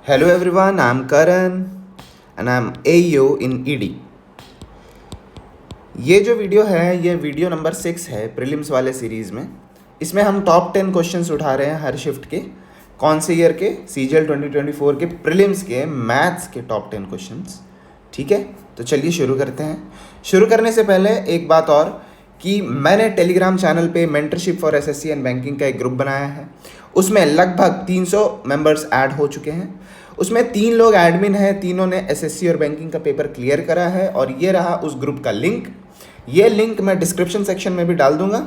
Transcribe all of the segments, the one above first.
Hello everyone, I'm Karan and I'm AEO in ED. ये जो video है ये वीडियो नंबर 6 है प्रीलिम्स वाले सीरीज़ में। इसमें हम टॉप 10 क्वेश्चंस उठा रहे हैं हर शिफ्ट के। कौन से ईयर के? CGL 2024 के प्रीलिम्स के मैथ्स के टॉप 10 क्वेश्चंस। ठीक है, तो चलिए शुरू करते हैं। शुरू करने से पहले एक बात और कि मैंने टेलीग्राम चैनल पे mentorship for SSC and banking का एक ग्रुप बनाया है। उसमें लगभग 300 मेंबर्स ऐड हो चुके हैं। उसमें 3 लोग एडमिन हैं, तीनों ने एसएससी और बैंकिंग का पेपर क्लियर करा है और ये रहा उस ग्रुप का लिंक। ये लिंक मैं डिस्क्रिप्शन सेक्शन में भी डाल दूंगा,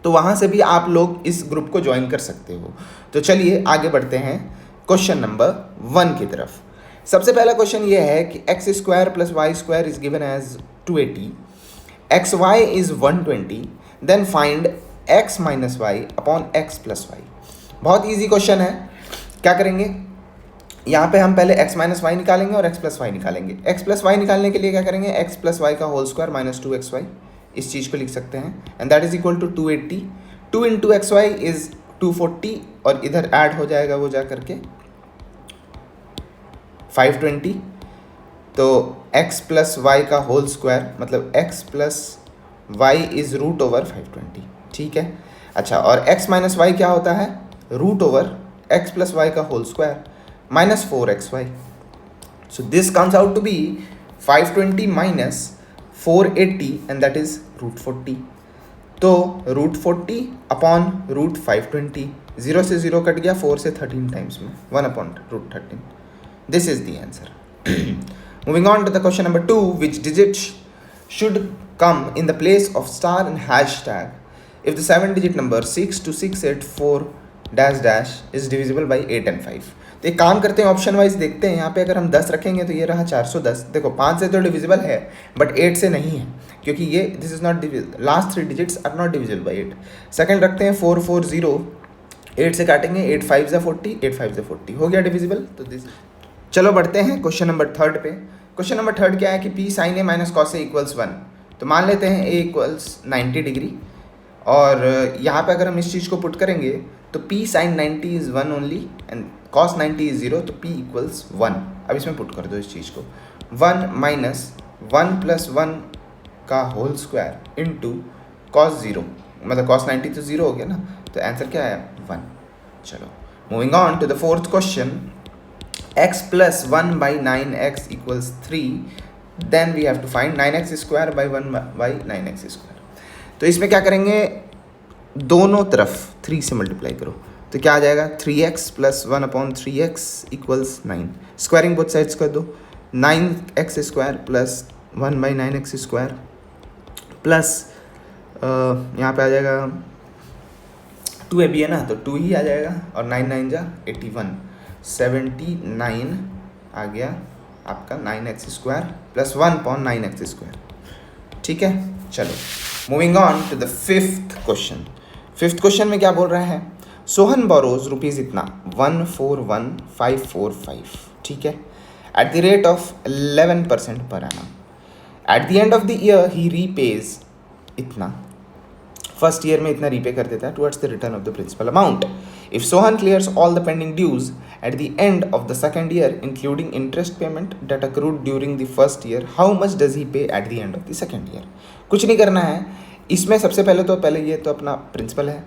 तो वहाँ से भी आप लोग इस ग्रुप को ज्वाइन कर सकते हो। तो चलिए आगे बढ़ते हैं क्वेश्चन नंबर 1 की तरफ। सबसे पहला क्वेश्चन ये है कि x square plus y square is given as 280, x y is 120, then find x minus y upon x plus y. बहुत ईजी क्वेश्चन है। क्या करेंगे, यहाँ पे हम पहले x माइनस वाई निकालेंगे और x प्लस वाई निकालेंगे। x प्लस वाई निकालने के लिए क्या करेंगे, x प्लस वाई का होल स्क्वायर माइनस 2xy, इस चीज़ को लिख सकते हैं and that is equal to 280। 2 into x y is 240 और इधर ऐड हो जाएगा वो जा करके 520। तो x प्लस वाई का होल स्क्वायर मतलब x plus y is root over 520। ठीक है, अच्छा, और x माइनस वाई क्या होता है, root over x plus Y का whole square minus 4xy. So this comes out to be 520 minus 480 and that is root 40. तो root 40 upon root 520, 0 से 0 कट गया, 4 से 13 टाइम्स में 1 upon root 13. This is the answer. Moving on to the question number 2, which digits should come in the place of star and hashtag if the 7-digit number 62684 dash dash is divisible by 8 and 5. तो एक काम करते हैं, option wise देखते हैं। यहाँ पे अगर हम 10 रखेंगे तो ये रहा 410। देखो 5 से तो डिविजिबल है बट 8 से नहीं है, क्योंकि ये this is not divisible, last 3 digits are not divisible by 8। Second रखते हैं 440, 8 से काटेंगे, 8 5 से 40, 8 5 से 40 हो गया डिविजिबल। तो दिस, चलो बढ़ते हैं क्वेश्चन नंबर 3 पे। क्वेश्चन नंबर 3 क्या है कि P sign A minus cos A equals 1। तो मान लेते हैं ए इक्वल्स 90 डिग्री और यहाँ पे अगर हम इस चीज़ को पुट करेंगे तो p sin 90 is 1 only and cos 90 is 0, तो p इक्वल्स 1। अब इसमें पुट कर दो इस चीज़ को, 1 माइनस 1 प्लस 1 का होल स्क्वायर इंटू cos 0, मतलब cos 90 तो 0 हो गया ना, तो आंसर क्या है 1। चलो moving on to the 4th question, x plus 1 by 9x equals 3, then we have to find 9x square by 1 by 9x square. तो इसमें क्या करेंगे, दोनों तरफ 3 से मल्टीप्लाई करो तो क्या आ जाएगा, 3x plus 1 upon 3x equals 9। Squaring both sides कर दो, 9x square plus 1 by 9x square plus यहाँ पे आ जाएगा 2ab है ना, तो 2 ही आ जाएगा और 9 9 जा 81, 79 आ गया आपका 9x square plus 1 upon 9x square. ठीक है, चलो moving on to the 5th question. 5th question में क्या बोल रहा है, सोहन बोरोज रुपीज़ इतना 141545। ठीक है, at the rate of 11% per annum. At the end of the year he repays इतना, फर्स्ट ईयर में इतना रीपे कर देता है towards the return of the principal amount. If Sohan clears all the pending dues at the end of the second year including interest payment debt accrued during the first year, how much does he pay at the end of the second year. कुछ नहीं करना है इसमें, सबसे पहले ये तो अपना प्रिंसिपल है,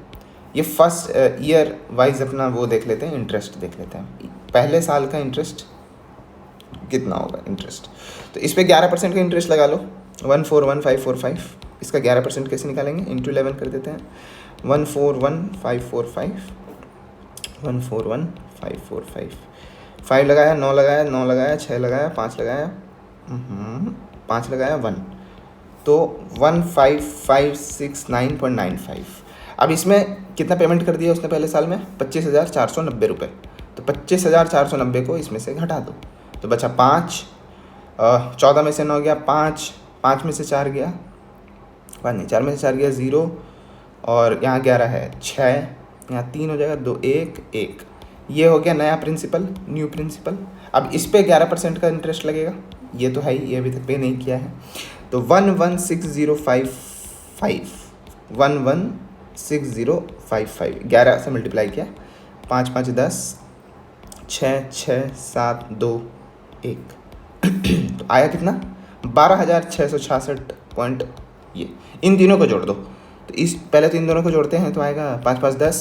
ये फर्स्ट ईयर वाइज अपना वो देख लेते हैं, इंटरेस्ट देख लेते हैं, पहले साल का इंटरेस्ट कितना होगा इंटरेस्ट। तो इस पर 11% का इंटरेस्ट लगा लो, 141545। इसका 11% कैसे निकालेंगे, इंटू 11 कर देते हैं, 141545, 141545, 5 लगाया, 9 लगाया, 9 लगाया, 6 लगाया, 5 लगाया, 5 लगाया 1, तो 15,569.95। अब इसमें कितना पेमेंट कर दिया उसने पहले साल में, 25,490 रुपये। तो 25,490 को इसमें से घटा दो तो बचा 5, 14 में से 9 गया 5, 5 में से 4 गया 5 नहीं, 4 में से 4 गया 0 और यहाँ 11 है 6, यहाँ 3 हो जाएगा 2 1 1। ये हो गया नया प्रिंसिपल, न्यू प्रिंसिपल। अब इस पे 11% का इंटरेस्ट लगेगा, ये तो है ही, ये अभी तक पे नहीं किया है। तो 116055, 116055, 11 से मल्टीप्लाई किया, 5 5 10, 6 6 7 2 1 तो आया कितना 12,666 पॉइंट। ये इन तीनों को जोड़ दो, तो इस पहले तो इन दोनों को जोड़ते हैं तो आएगा 5 5 10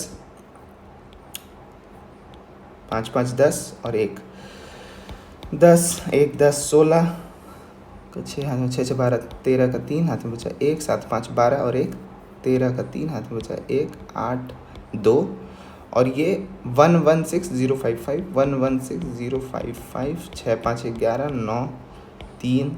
5 5 10 और 1 10 1 10 16 का 6 हाथ में 6 6 12 13 का 3 हाथ में बचा 1 7 5 12 और 1 13 का 3 हाथ में बचा 1 8 2 और ये 116055 116055 6 5 11 9 3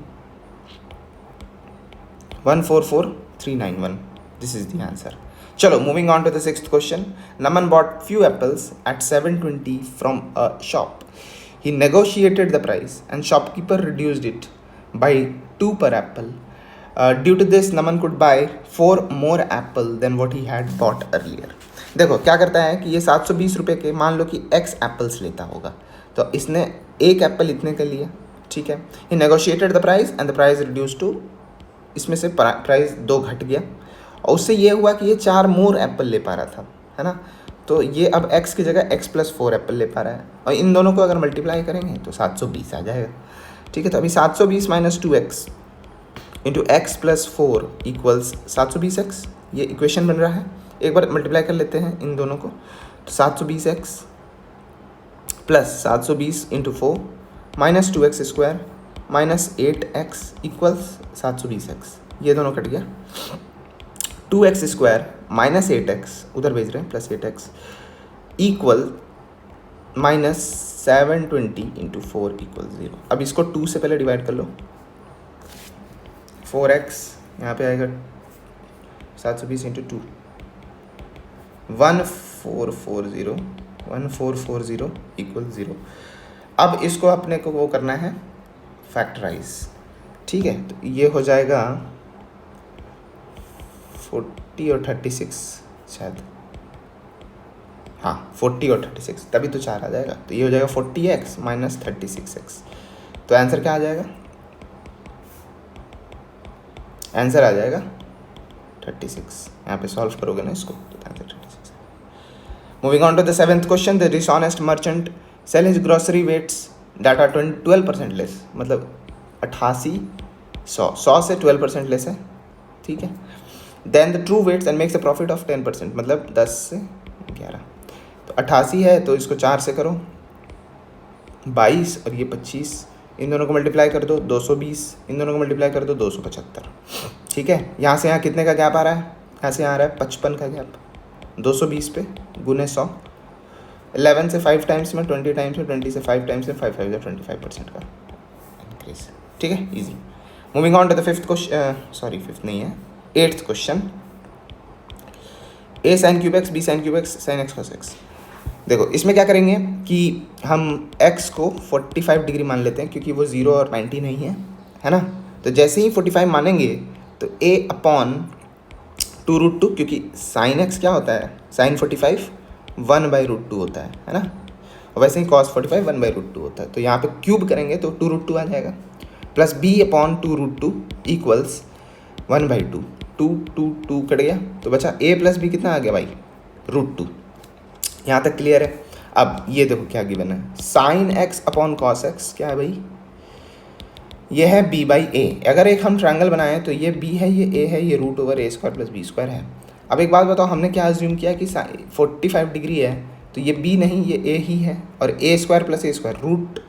144391। This is the answer. चलो moving on to the sixth question. Naman bought few apples at 720 from a shop. He negotiated the price and shopkeeper reduced it by 2 per apple. Due to this, Naman could buy 4 more apple than what he had bought earlier. देखो क्या करता है कि ये 720 रुपये के मान लो कि x एप्पल्स लेता होगा, तो इसने एक एप्पल इतने का लिया, ठीक है. He negotiated the price and the price reduced to, इसमें से प्राइस 2 घट गया और उससे ये हुआ कि ये 4 मोर एप्पल ले पा रहा था, है ना. तो ये अब x की जगह x + 4 एप्पल ले पा रहा है और इन दोनों को अगर मल्टीप्लाई करेंगे तो 720 आ जाएगा, ठीक है. तो अभी 720 - 2x इंटू x + 4 = 720x, ये इक्वेशन बन रहा है. एक बार मल्टीप्लाई कर लेते हैं इन दोनों को, तो 720x + 720 × 4 - 2x² - 8x = 720x. ये दोनों कट गया. 2x² - 8x उधर भेज रहे हैं + 8x = -720 × 4 = 0. अब इसको 2 से पहले डिवाइड कर लो. 4x यहाँ पे आएगा 720 × 2 1440 = 0. अब इसको अपने को वो करना है फैक्टराइज, ठीक है. तो ये हो जाएगा 40 और 36 शायद, हाँ 40 और 36, तभी तो 4 आ जाएगा. तो ये हो जाएगा 40x - 36x. तो आंसर क्या आ जाएगा? आंसर आ जाएगा 36. यहाँ पे सॉल्व करोगे ना इसको तो answer 36. Moving on to the 7th question. The dishonest merchant sell his grocery weights that are 12% less. मतलब 88 100 से 12% लेस है, ठीक है. Then the true weights and makes a profit of 10%, मतलब 10 से 11. तो 88 है तो इसको 4 से करो 22 और ये 25, इन दोनों को मल्टीप्लाई कर दो 220, इन दोनों को मल्टीप्लाई कर दो 275, ठीक है. यहाँ से यहाँ कितने का गैप आ रहा है? यहाँ से यहाँ आ रहा है 55 का गैप. 220 पे गुने 100, 11 से 5 टाइम्स में 20 टाइम्स में 20 से 5 टाइम्स में 5 5 25% का इंक्रीज, ठीक है. Easy. Moving on to the 5th question, sorry 5th नहीं है, 8th question. a sin cube x, b sin cube x, sin x cos x. देखो इसमें क्या करेंगे कि हम x को 45 डिग्री मान लेते हैं क्योंकि वो 0 और 90 नहीं है ना. तो जैसे ही 45 मानेंगे तो a/2 √2, क्योंकि sin x क्या होता है? sin 45 1/√2 होता है ना. और वैसे ही cos 45 1/√2 होता है. तो यहाँ पे क्यूब करेंगे तो 2 √2 आ जाएगा, प्लस b/2 √2 = 1/2. 2 कट गया तो बचा a + b कितना आ गया भाई? √2. यहाँ तक क्लियर है. अब ये देखो क्या गिवन है, sin x/cos x क्या है भाई? ये है b/a. अगर एक हम ट्रायंगल बनाएं तो ये b है, ये a है, ये √a² + b² है. अब एक बात बताओ, हमने क्या अज्यूम किया कि 45 डिग्री है तो ये b नहीं, ये a ही है, और a² + a², रूट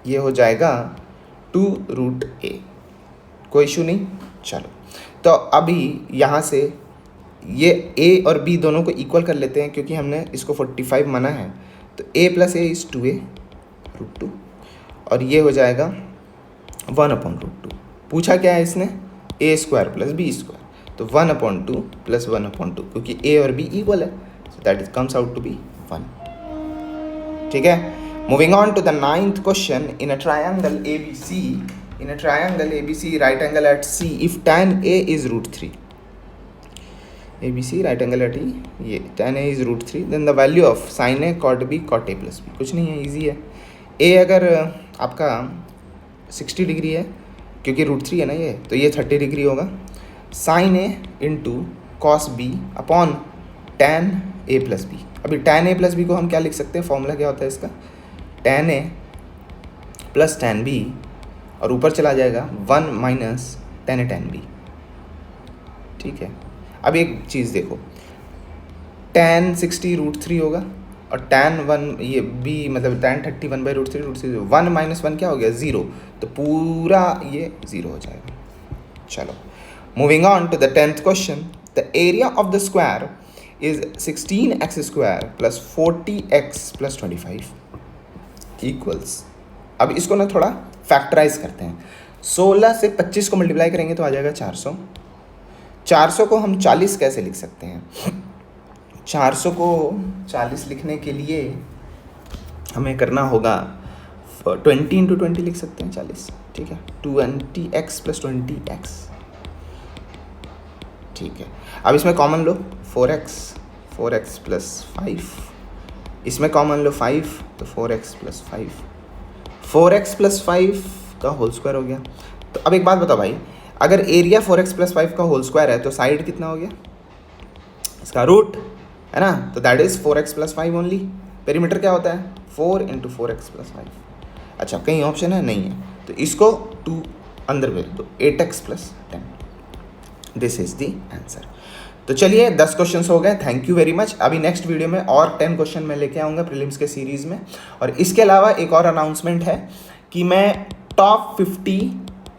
ये हो जाएगा 2√a. कोई इशू नहीं. चलो तो अभी यहाँ से ये a और b दोनों को इक्वल कर लेते हैं क्योंकि हमने इसको 45 माना है. तो a + a = 2a √2 और ये हो जाएगा 1/√2. पूछा क्या है इसने? a² + b². तो 1/2 + 1/2 क्योंकि a और b इक्वल है, so that is comes out to be 1. ठीक है. Moving on to the 9th question. In a triangle ABC, right angle at C, if tan A is √3, ABC right angle at E, ये tan A is √3, then the value of sin A cot B cot A + B. कुछ नहीं है, easy है. A अगर आपका 60 degree है क्योंकि √3 है ना ये, तो ये 30 डिग्री होगा. sin A × cos B / tan A + B. अभी tan a प्लस बी को हम क्या लिख सकते हैं, फॉर्मूला क्या होता है इसका, tan a plus tan b और ऊपर चला जाएगा 1 minus tan a tan b। ठीक है, अब एक चीज़ देखो, tan 60√3 होगा और tan 1 ये b मतलब tan 30 1/√3 1 माइनस 1 क्या हो गया, 0, तो पूरा ये 0 हो जाएगा। चलो moving on to the 10th question. The area of the square is 16x² plus 40x plus 25 equals, अब इसको ना थोड़ा फैक्टराइज करते हैं। 16 से 25 को मल्टीप्लाई करेंगे तो आ जाएगा 400। 400 को हम 40 कैसे लिख सकते हैं, 400 को 40 लिखने के लिए हमें करना होगा 20 इंटू 20 लिख सकते हैं 40। ठीक है, 20x प्लस 20x। ठीक है, अब इसमें कॉमन लो 4x प्लस 5, इसमें कॉमन लो 5 तो 4x प्लस 5, 4x प्लस 5 का होल स्क्वायर हो गया। तो अब एक बात बताओ भाई, अगर एरिया 4x प्लस 5 का होल स्क्वायर है तो साइड कितना हो गया, इसका रूट है ना, तो that is 4x plus 5 only. Perimeter क्या होता है, 4 इंटू 4x प्लस 5। अच्छा, कहीं ऑप्शन है, नहीं है, तो इसको 2 अंदर भेज दो, 8x plus 10। This is the answer. तो चलिए 10 क्वेश्चंस हो गए, थैंक यू वेरी मच। अभी नेक्स्ट वीडियो में और 10 क्वेश्चन मैं लेके आऊँगा प्रीलिम्स के सीरीज़ में। और इसके अलावा एक और अनाउंसमेंट है कि मैं टॉप 50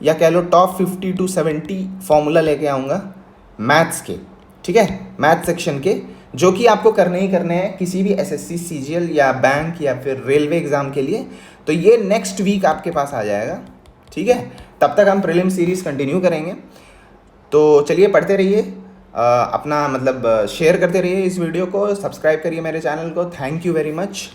या कह लो टॉप 50 to 70 फॉर्मूला लेके आऊँगा मैथ्स के, ठीक है, मैथ सेक्शन के, जो कि आपको करने ही करने हैं किसी भी एसएससी, सीजीएल या बैंक या फिर रेलवे एग्ज़ाम के लिए। तो ये नेक्स्ट वीक आपके पास आ जाएगा, ठीक है। तब तक हम प्रीलिम सीरीज़ कंटिन्यू करेंगे। तो चलिए पढ़ते रहिए, अपना मतलब शेयर करते रहिए इस वीडियो को, सब्सक्राइब करिए मेरे चैनल को। Thank you very much.